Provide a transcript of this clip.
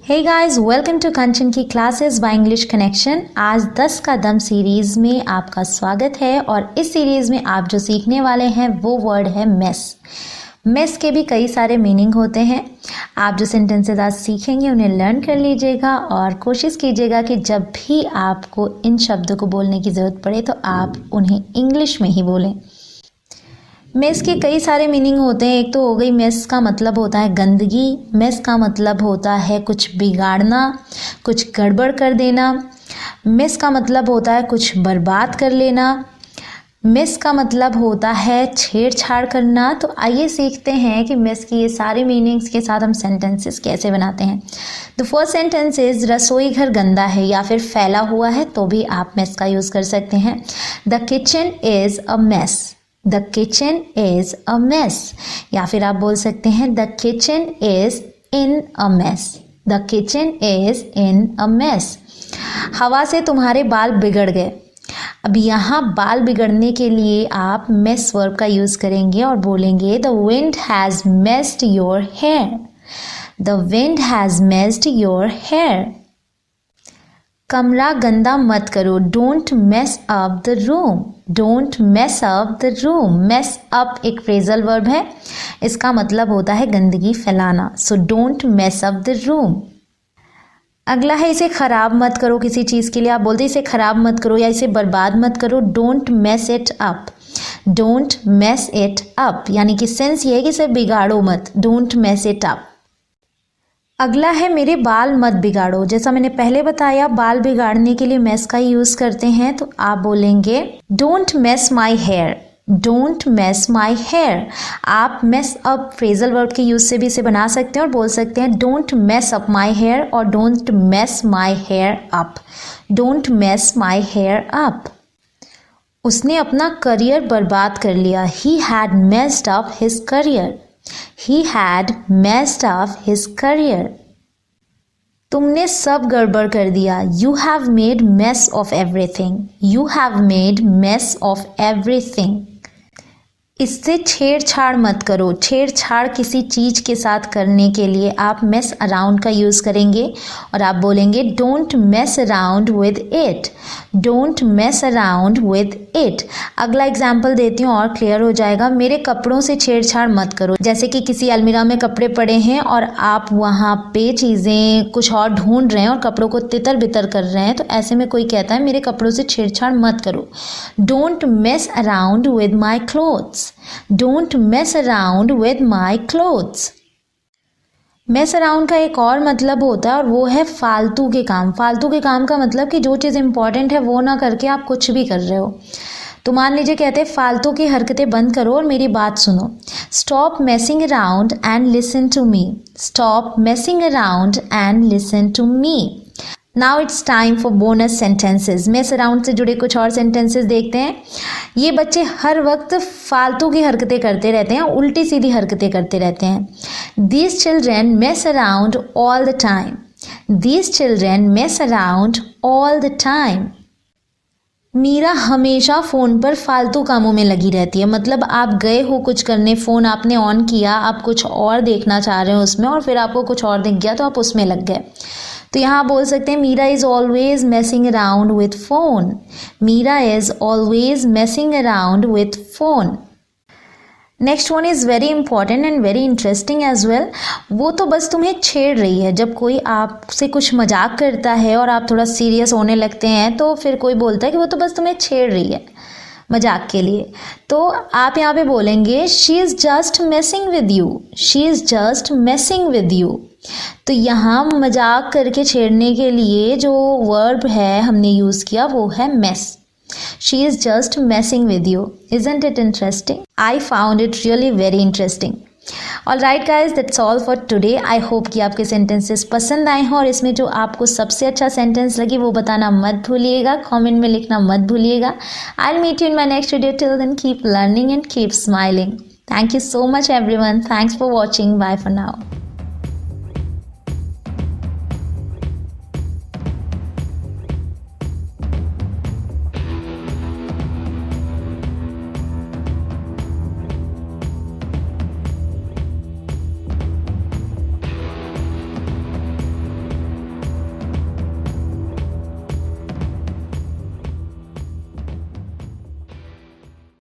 Hey guys, welcome to कंचन की classes by English connection. आज 10 का दम सीरीज़ में आपका स्वागत है और इस सीरीज़ में आप जो सीखने वाले हैं वो वर्ड है मेस। मेस के भी कई सारे मीनिंग होते हैं। आप जो सेंटेंसेस आज सीखेंगे उन्हें लर्न कर लीजिएगा और कोशिश कीजिएगा कि जब भी आपको इन शब्दों को बोलने की ज़रूरत पड़े तो आप उन्हें इंग्लिश में ही बोलें। मेस के कई सारे मीनिंग होते हैं। एक तो हो गई, मेस का मतलब होता है गंदगी। मेस का मतलब होता है कुछ बिगाड़ना, कुछ गड़बड़ कर देना। मेस का मतलब होता है कुछ बर्बाद कर लेना। मेस का मतलब होता है छेड़छाड़ करना। तो आइए सीखते हैं कि मेस की ये सारे मीनिंग्स के साथ हम सेंटेंसेस कैसे बनाते हैं। द फर्स्ट सेंटेंस इज रसोई घर गंदा है या फिर फैला हुआ है तो भी आप मेस का यूज़ कर सकते हैं। The kitchen is a mess. The kitchen is a mess. या फिर आप बोल सकते हैं the kitchen is in a mess. The kitchen is in a mess. हवा से तुम्हारे बाल बिगड़ गए। अब यहाँ बाल बिगड़ने के लिए आप मेस वर्ब का यूज़ करेंगे और बोलेंगे the wind has messed your hair. The wind has messed your hair. कमरा गंदा मत करो। Don't mess up the room. Don't mess up the room. Mess up एक फ्रेजल वर्ब है। इसका मतलब होता है गंदगी फैलाना। So don't mess up the room. अगला है इसे खराब मत करो। किसी चीज़ के लिए आप बोलते हैं इसे खराब मत करो या इसे बर्बाद मत करो। Don't mess it up. Don't mess it up यानी कि सेंस ये है कि इसे बिगाड़ो मत। Don't mess it up. अगला है मेरे बाल मत बिगाड़ो। जैसा मैंने पहले बताया, बाल बिगाड़ने के लिए मेस का यूज़ करते हैं। तो आप बोलेंगे don't mess my hair. Don't mess my hair. आप मेस अप फ्रेजल वर्ब के यूज़ से भी इसे बना सकते हैं और बोल सकते हैं don't mess up my hair और don't mess my hair up. Don't mess my hair up. उसने अपना करियर बर्बाद कर लिया। He had messed up his career. He had messed up his career. तुमने सब गड़बड़ कर दिया। You have made mess of everything. You have made mess of everything. इससे छेड़छाड़ मत करो। छेड़छाड़ किसी चीज़ के साथ करने के लिए आप मेस अराउंड का यूज़ करेंगे और आप बोलेंगे don't mess around with it. Don't mess around with it. अगला एग्जाम्पल देती हूँ और क्लियर हो जाएगा। मेरे कपड़ों से छेड़छाड़ मत करो। जैसे कि किसी अलमीरा में कपड़े पड़े हैं और आप वहाँ पे चीज़ें कुछ और ढूंढ रहे हैं और कपड़ों को तितर बितर कर रहे हैं, तो ऐसे में कोई कहता है मेरे कपड़ों से छेड़छाड़ मत करो। Don't mess around with my clothes. Don't mess around with my clothes. Mess around का एक और मतलब होता है और वो है फालतू के काम। फालतू के काम का मतलब कि जो चीज़ इंपॉर्टेंट है वो ना करके आप कुछ भी कर रहे हो। तो मान लीजिए कहते हैं फालतू की हरकतें बंद करो और मेरी बात सुनो। Stop messing around and listen to me. Stop messing around and listen to me. Now it's time for bonus sentences. Mess around से जुड़े कुछ और सेंटेंसेस देखते हैं। ये बच्चे हर वक्त फालतू की हरकतें करते रहते हैं, उल्टी सीधी हरकतें करते रहते हैं। These children mess around all the time. These children mess around all the time. Meera हमेशा फ़ोन पर फालतू कामों में लगी रहती है। मतलब आप गए हो कुछ करने, फ़ोन आपने ऑन किया, आप कुछ और देखना चाह रहे हो उसमें और फिर आपको कुछ और दिख गया तो आप उसमें लग गए। तो यहाँ बोल सकते हैं Meera is always messing around with phone. Meera is always messing around with phone. Next one is very important and very interesting as well. वो तो बस तुम्हें छेड़ रही है। जब कोई आपसे कुछ मजाक करता है और आप थोड़ा सीरियस होने लगते हैं तो फिर कोई बोलता है कि वो तो बस तुम्हें छेड़ रही है मजाक के लिए। तो आप यहाँ पे बोलेंगे she is just messing with you. She is just messing with you. तो यहाँ मजाक करके छेड़ने के लिए जो वर्ब है हमने यूज़ किया वो है mess. She is just messing with you. Isn't it interesting? I found it really very interesting. Alright guys, that's all for today. I hope कि आपके sentences पसंद आए हों और इसमें जो आपको सबसे अच्छा sentence लगे वो बताना मत भूलिएगा, comment में लिखना मत भूलिएगा। I'll meet you in my next video. Till then, keep learning and keep smiling. Thank you so much everyone. Thanks for watching. Bye for now.